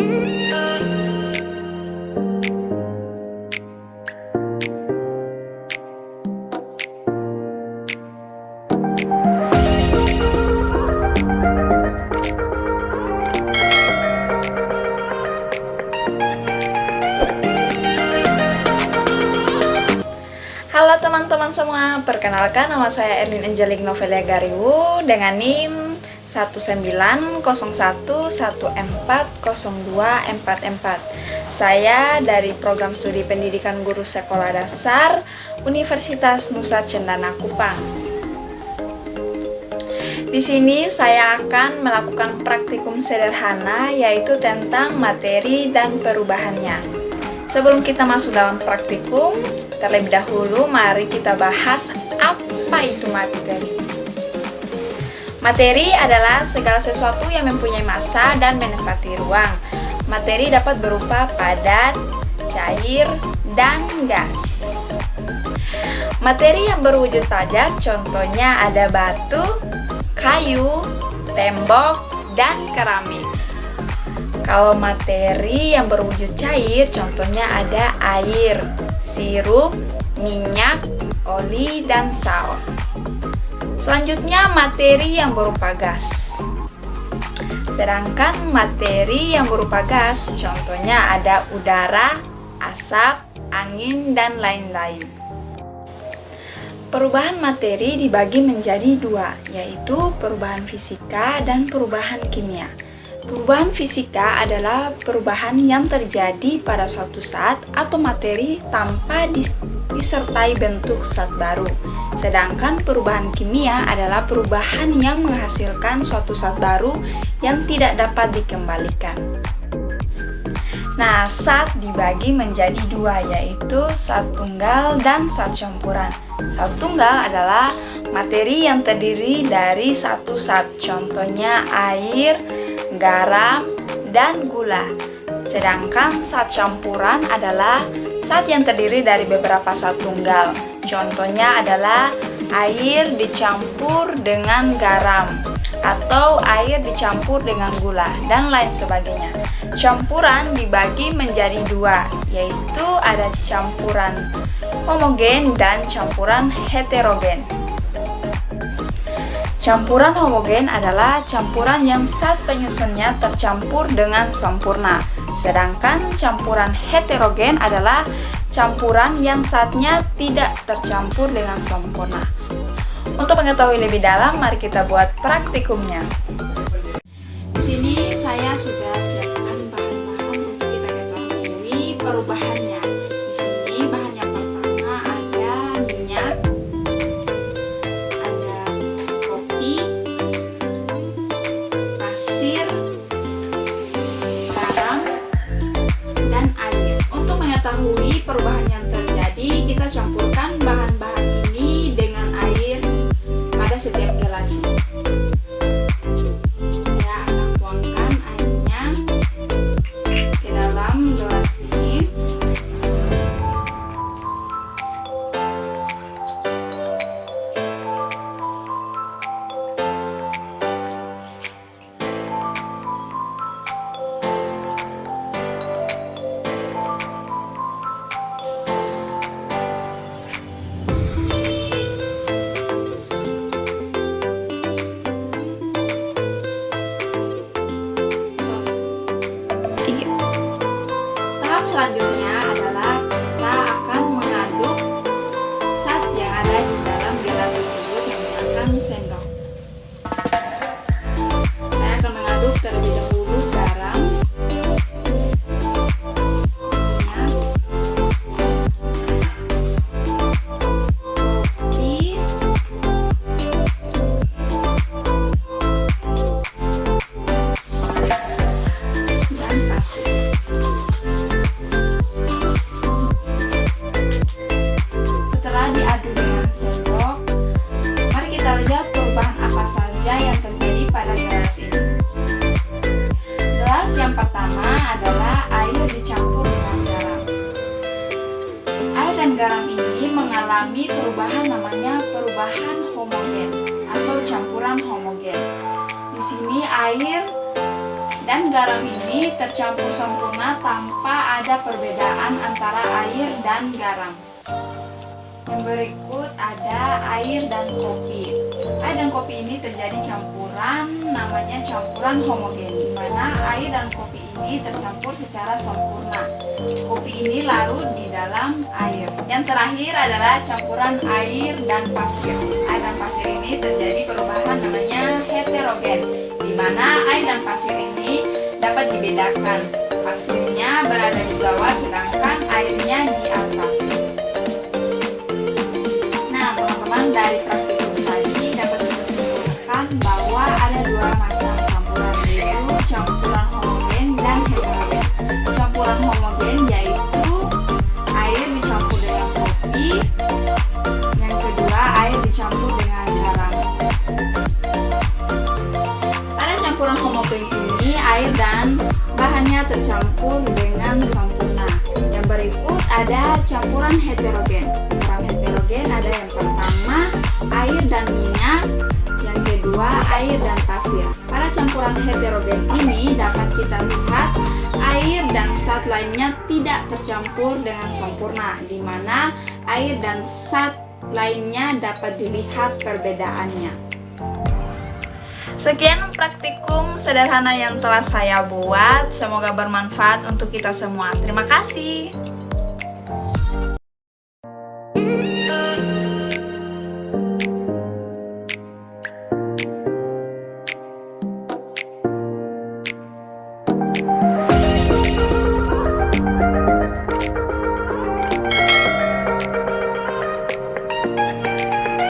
Halo teman-teman semua, perkenalkan nama saya Erlin Angelik Novelia Gariwu dengan NIM 19011140244. Saya dari program studi pendidikan guru sekolah dasar Universitas Nusa Cendana Kupang. Di sini saya akan melakukan praktikum sederhana yaitu tentang materi dan perubahannya. Sebelum kita masuk dalam praktikum, terlebih dahulu mari kita bahas apa itu materi. Materi adalah segala sesuatu yang mempunyai massa dan menempati ruang. Materi dapat berupa padat, cair, dan gas. Materi yang berwujud padat contohnya ada batu, kayu, tembok, dan keramik. Kalau materi yang berwujud cair, contohnya ada air, sirup, minyak, oli, dan saus. Selanjutnya materi yang berupa gas. Sedangkan materi yang berupa gas, contohnya ada udara, asap, angin, dan lain-lain. Perubahan materi dibagi menjadi dua, yaitu perubahan fisika dan perubahan kimia. Perubahan fisika adalah perubahan yang terjadi pada suatu zat atau materi tanpa disertai bentuk zat baru. Sedangkan perubahan kimia adalah perubahan yang menghasilkan suatu zat baru yang tidak dapat dikembalikan. Nah, zat dibagi menjadi dua, yaitu zat tunggal dan zat campuran. Zat tunggal adalah materi yang terdiri dari satu zat, contohnya air, garam, dan gula. Sedangkan zat campuran adalah zat yang terdiri dari beberapa zat tunggal. Contohnya adalah air dicampur dengan garam atau air dicampur dengan gula dan lain sebagainya. Campuran dibagi menjadi dua, yaitu ada campuran homogen dan campuran heterogen. Campuran homogen adalah campuran yang zat penyusunnya tercampur dengan sempurna. Sedangkan campuran heterogen adalah campuran yang zatnya tidak tercampur dengan sempurna. Untuk mengetahui lebih dalam, mari kita buat praktikumnya. Di sini saya sudah siapkan bahan-bahan untuk kita ketahui perubahannya. Di sini bahan yang pertama ada minyak, ada kopi, pasir, garam, dan air. Untuk mengetahui perubahan yang terjadi, kita campurkan bahan-bahan ini dengan air pada setiap gelas. Saya akan tuangkan airnya ke dalam gelas ini. Tahap selanjutnya adalah kita akan mengaduk zat yang ada di dalam gelas tersebut menggunakan sendok. Saya akan mengaduk terlebih dahulu garam, minyak, kopi, dan pasir. Setelah diaduk dengan sendok, mari kita lihat perubahan apa saja yang terjadi pada gelas ini. Gelas yang pertama adalah air dicampur dengan garam. Air dan garam ini mengalami perubahan namanya perubahan homogen atau campuran homogen. Di sini air dan garam ini tercampur sempurna tanpa ada perbedaan antara air dan garam. Yang berikut ada air dan kopi. Air dan kopi ini terjadi campuran, namanya campuran homogen, di mana air dan kopi ini tercampur secara sempurna. Kopi ini larut di dalam air. Yang terakhir adalah campuran air dan pasir. Air dan pasir ini terjadi perubahan namanya heterogen, di mana air dan pasir ini dapat dibedakan. Pasirnya berada di bawah sedangkan airnya di atas. Dari praktikum tadi dapat kita simpulkan bahwa ada dua macam campuran, yaitu campuran homogen dan heterogen. Campuran homogen yaitu air dicampur dengan kopi, yang kedua air dicampur dengan garam. Pada campuran homogen ini air dan bahannya tercampur dengan sempurna. Yang berikut ada campuran heterogen. Campuran heterogen ada yang pertama air dan minyak, yang kedua air dan pasir. Pada campuran heterogen ini dapat kita lihat air dan zat lainnya tidak tercampur dengan sempurna, di mana air dan zat lainnya dapat dilihat perbedaannya. Sekian praktikum sederhana yang telah saya buat, semoga bermanfaat untuk kita semua. Terima kasih.